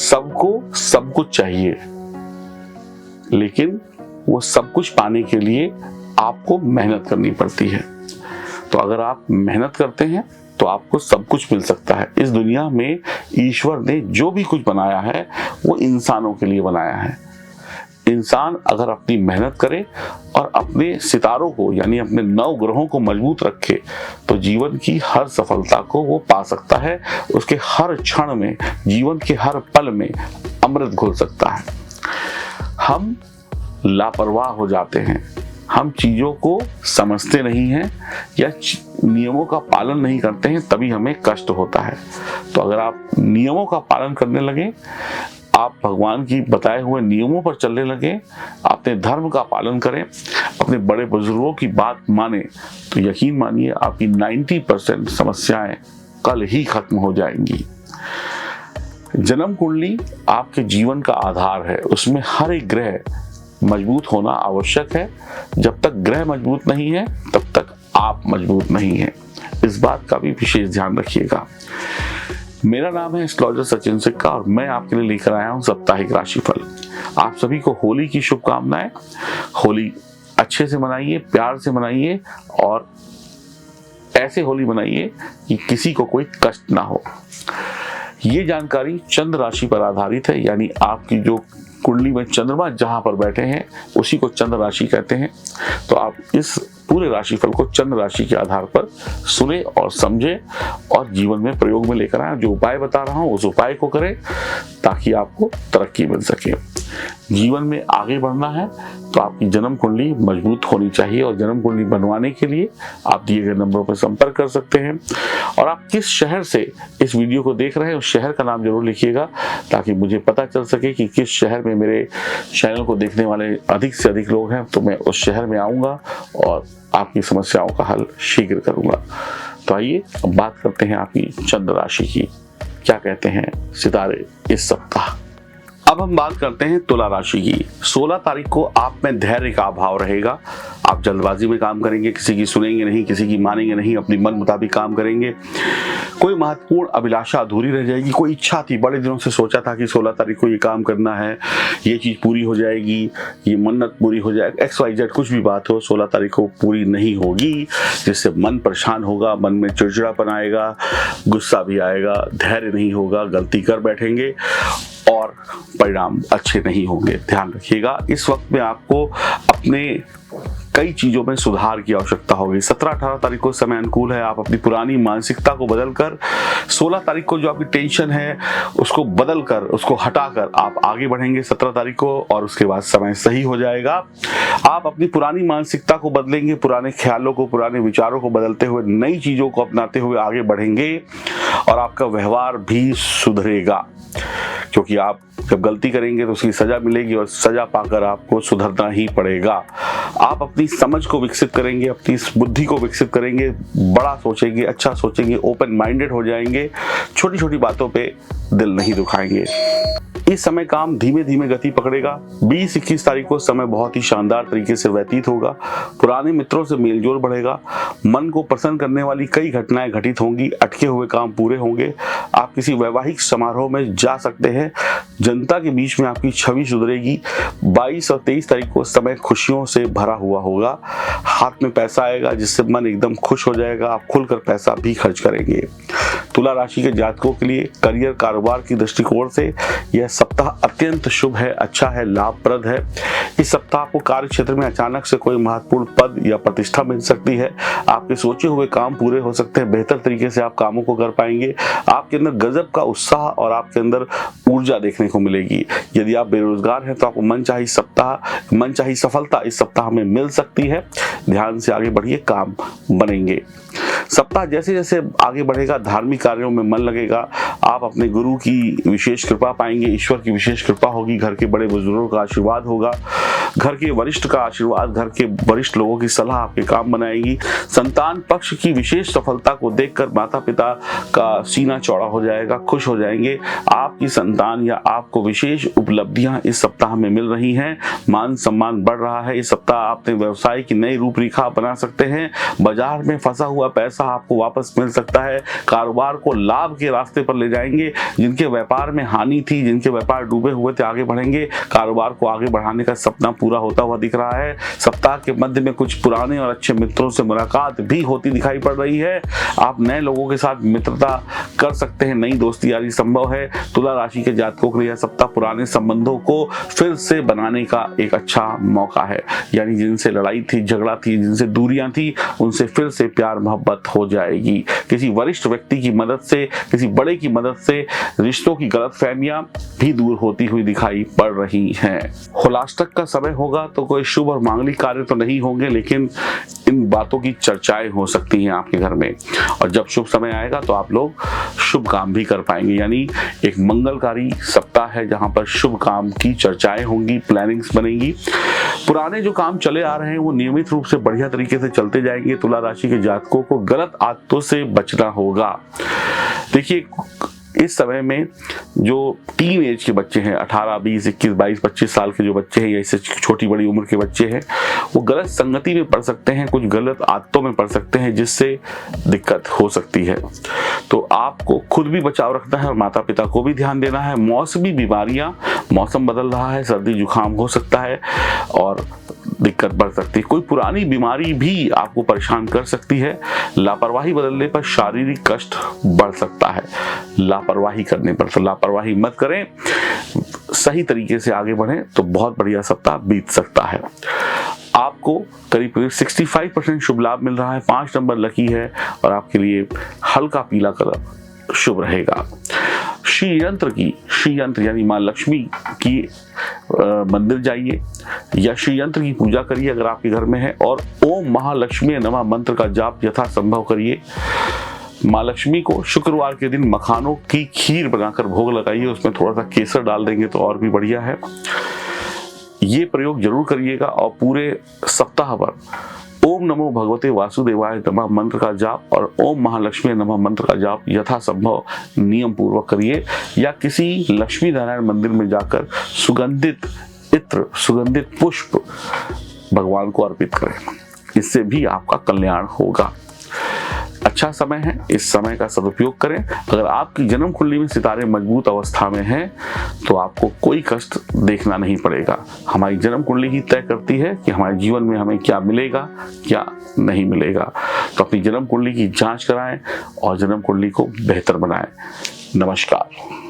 सबको सब कुछ चाहिए, लेकिन वो सब कुछ पाने के लिए आपको मेहनत करनी पड़ती है। तो अगर आप मेहनत करते हैं तो आपको सब कुछ मिल सकता है। इस दुनिया में ईश्वर ने जो भी कुछ बनाया है वो इंसानों के लिए बनाया है। इंसान अगर अपनी मेहनत करे और अपने सितारों को यानी अपने 9 ग्रहों को मजबूत रखे तो जीवन की हर सफलता को वो पा सकता है। उसके हर क्षण में, जीवन के हर पल में अमृत घुल सकता है। हम लापरवाह हो जाते हैं, हम चीजों को समझते नहीं हैं या नियमों का पालन नहीं करते हैं, तभी हमें कष्ट होता है। तो अगर आप नियमों का पालन करने लगे, आप भगवान की बताए हुए नियमों पर चलने लगे, अपने धर्म का पालन करें, अपने बड़े बुजुर्गों की बात माने, तो यकीन मानिए आपकी 90% समस्याएं कल ही खत्म हो जाएंगी। जन्म कुंडली आपके जीवन का आधार है, उसमें हर एक ग्रह मजबूत होना आवश्यक है। जब तक ग्रह मजबूत नहीं है तब तक आप मजबूत नहीं हैं। इस बात का भी विशेष ध्यान रखिएगा। मेरा नाम है एस्ट्रोलॉजर सचिन सिक्का और मैं आपके लिए लेकर आया हूं साप्ताहिक राशिफल। आप सभी को होली की शुभकामनाएं। होली अच्छे से मनाइए, प्यार से मनाइए और ऐसे होली मनाइए कि किसी को कोई कष्ट ना हो। ये जानकारी चंद्र राशि पर आधारित है, यानी आपकी जो कुंडली में चंद्रमा जहां पर बैठे हैं उसी को चंद्र राशि कहते हैं। तो आप इस पूरे राशिफल को चंद्र राशि के आधार पर सुने और समझे और जीवन में प्रयोग में लेकर आए। जो उपाय बता रहा हूं उस उपाय को करें ताकि आपको तरक्की मिल सके। जीवन में आगे बढ़ना है तो आपकी जन्म कुंडली मजबूत होनी चाहिए और जन्म कुंडली बनवाने के लिए आप दिए गए नंबरों पर संपर्क कर सकते हैं। और आप किस शहर से इस वीडियो को देख रहे हैं उस शहर का नाम जरूर लिखिएगा ताकि मुझे पता चल सके कि किस शहर में मेरे चैनल को देखने वाले अधिक से अधिक लोग हैं, तो मैं उस शहर में आऊँगा और आपकी समस्याओं का हल शीघ्र करूँगा। तो आइए अब बात करते हैं आपकी चंद्र राशि की। क्या कहते हैं सितारे इस सप्ताह। अब हम बात करते हैं तुला राशि की। 16 तारीख को आप में धैर्य का अभाव रहेगा। आप जल्दबाजी में काम करेंगे, किसी की सुनेंगे नहीं, किसी की मानेंगे नहीं, अपनी मन मुताबिक काम करेंगे। कोई महत्वपूर्ण अभिलाषा अधूरी रह जाएगी। कोई इच्छा थी, बड़े दिनों से सोचा था कि 16 तारीख को ये काम करना है, ये चीज़ पूरी हो जाएगी, ये मन्नत पूरी हो जाएगी, XYZ कुछ भी बात हो, 16 तारीख को पूरी नहीं होगी, जिससे मन परेशान होगा, मन में चिड़चिड़ापन आएगा, गुस्सा भी आएगा, धैर्य नहीं होगा, गलती कर बैठेंगे और परिणाम अच्छे नहीं होंगे। ध्यान रखिएगा, इस वक्त में आपको अपने कई चीजों में सुधार की आवश्यकता होगी। 17-18 तारीख को समय अनुकूल है। आप अपनी पुरानी मानसिकता को बदलकर 16 तारीख को जो आपकी टेंशन है उसको बदलकर, उसको हटाकर आप आगे बढ़ेंगे 17 तारीख को और उसके बाद समय सही हो जाएगा। आप अपनी पुरानी मानसिकता को बदलेंगे, पुराने ख्यालों को, पुराने विचारों को बदलते हुए नई चीजों को अपनाते हुए आगे बढ़ेंगे और आपका व्यवहार भी सुधरेगा, क्योंकि आप जब गलती करेंगे तो उसकी सजा मिलेगी और सजा पाकर आपको सुधरना ही पड़ेगा। आप अपनी समझ को विकसित करेंगे, अपनी बुद्धि को विकसित करेंगे, बड़ा सोचेंगे, अच्छा सोचेंगे, ओपन माइंडेड हो जाएंगे, छोटी छोटी बातों पे दिल नहीं दुखाएंगे। इस समय काम धीमे धीमे गति पकड़ेगा। 20-21 तारीख को समय बहुत ही शानदार तरीके से व्यतीत होगा। पुराने मित्रों से मेलजोल बढ़ेगा। मन को प्रसन्न करने वाली कई घटनाएं घटित होंगी। अटके हुए काम पूरे होंगे। आप किसी वैवाहिक समारोह में जा सकते हैं। जनता के बीच में आपकी छवि सुधरेगी। 22 और 23 तारीख को समय खुशियों से भरा हुआ होगा। हाथ में पैसा आएगा जिससे मन एकदम खुश हो जाएगा। आप खुलकर पैसा भी खर्च करेंगे। तुला राशि के जातकों के लिए करियर, कारोबार की दृष्टिकोण से यह सप्ताह अत्यंत शुभ है, अच्छा है, लाभप्रद है। इस सप्ताह आपको कार्य क्षेत्र में अचानक से कोई महत्वपूर्ण पद या प्रतिष्ठा मिल सकती है। आपके सोचे हुए काम पूरे हो सकते हैं। बेहतर तरीके से आप कामों को कर पाएंगे। आपके अंदर गजब का उत्साह और आपके अंदर ऊर्जा देखने को मिलेगी। यदि आप बेरोजगार हैं तो आपको मनचाही सफलता इस सप्ताह में मिल सकती है। ध्यान से आगे बढ़िए, काम बनेंगे। सप्ताह जैसे जैसे आगे बढ़ेगा धार्मिक कार्यों में मन लगेगा। आप अपने गुरु की विशेष कृपा पाएंगे, ईश्वर की विशेष कृपा होगी, घर के बड़े बुजुर्गों का आशीर्वाद होगा। घर के वरिष्ठ का आशीर्वाद, घर के वरिष्ठ लोगों की सलाह आपके काम बनाएगी। संतान पक्ष की विशेष सफलता को देखकर माता पिता का सीना चौड़ा हो जाएगा, खुश हो जाएंगे। आपकी संतान या आपको विशेष उपलब्धियां इस सप्ताह में मिल रही हैं। मान सम्मान बढ़ रहा है। इस सप्ताह अपने व्यवसाय की नई रूपरेखा बना सकते हैं। बाजार में फंसा हुआ पैसा आपको वापस मिल सकता है। कारोबार को लाभ के रास्ते पर ले जाएंगे। जिनके व्यापार में हानि थी, जिनके व्यापार डूबे हुए थे, आगे बढ़ेंगे। कारोबार को आगे बढ़ाने का सपना पूरा होता हुआ दिख रहा है। सप्ताह के मध्य में कुछ पुराने और अच्छे मित्रों से मुलाकात भी होती दिखाई पड़ रही है। आप नए लोगों के साथ मित्रता कर सकते हैं, नई दोस्ती यारी संभव है। तुला राशि के जातकों के लिए यह सप्ताह पुराने संबंधों को फिर से बनाने का एक अच्छा मौका है। यानी जिनसे लड़ाई थी, झगड़ा थी, जिनसे दूरियां थी, उनसे फिर से प्यार मोहब्बत हो जाएगी। किसी वरिष्ठ व्यक्ति की मदद से, किसी बड़े की मदद से रिश्तों की गलतफहमियां भी दूर होती हुई दिखाई पड़ रही हैं। होलाष्टक का समय होगा तो कोई शुभ और मांगलिक कार्य तो नहीं होंगे, लेकिन इन बातों की चर्चाएं हो सकती हैं आपके घर में। और जब शुभ समय आएगा तो आप लोग शुभ काम भी कर पाएंगे। यानी एक मंगलकारी सप्ताह है जहां पर शुभ काम की चर्चाएं होंगी, प्लानिंग्स बनेंगी। पुराने जो काम चले आ रहे हैं वो नियमित रूप से बढ़िया तरीके से चलते जाएंगे। तुला राशि के जातकों को गलत आदतों से बचना होगा। देखिए, इस समय में जो टीन एज के बच्चे हैं, 18, 20, 21, 22, 25 साल के जो बच्चे हैं या इससे छोटी बड़ी उम्र के बच्चे हैं, वो गलत संगति में पड़ सकते हैं, कुछ गलत आदतों में पड़ सकते हैं, जिससे दिक्कत हो सकती है। तो आपको खुद भी बचाव रखना है और माता पिता को भी ध्यान देना है। मौसमी बीमारियां, मौसम बदल रहा है, सर्दी जुकाम हो सकता है और दिक्कत बढ़ सकती है। कोई पुरानी बीमारी भी आपको परेशान कर सकती है। लापरवाही बदलने पर शारीरिक कष्ट बढ़ सकता है। लापरवाही करने पर तो लापरवाही मत करें, सही तरीके से आगे बढ़ें तो बहुत बढ़िया सप्ताह बीत सकता है। आपको करीब 65% शुभ लाभ मिल रहा है। 5 नंबर लकी है और आपके लिए हल्का पीला कलर शुभ रहेगा। श्री यंत्र यानी माँ लक्ष्मी की मंदिर जाइए या श्री यंत्र की पूजा करिए अगर आपके घर में है, और ओम महालक्ष्मी नमः मंत्र का जाप यथासंभव करिए। माँ लक्ष्मी को शुक्रवार के दिन मखानों की खीर बनाकर भोग लगाइए, उसमें थोड़ा सा केसर डाल देंगे तो और भी बढ़िया है। ये प्रयोग जरूर करिएगा और पूरे सप्ताह भर ओम नमो भगवते वासुदेवाय नमः मंत्र का जाप और ओम महालक्ष्मी नमः मंत्र का जाप यथासंभव नियम पूर्वक करिए, या किसी लक्ष्मी नारायण मंदिर में जाकर सुगंधित इत्र, सुगंधित पुष्प भगवान को अर्पित करें। इससे भी आपका कल्याण होगा। अच्छा समय है, इस समय का सदुपयोग करें। अगर आपकी जन्म कुंडली में सितारे मजबूत अवस्था में हैं तो आपको कोई कष्ट देखना नहीं पड़ेगा। हमारी जन्म कुंडली ही तय करती है कि हमारे जीवन में हमें क्या मिलेगा, क्या नहीं मिलेगा। तो अपनी जन्म कुंडली की जांच कराएं और जन्म कुंडली को बेहतर बनाएं। नमस्कार।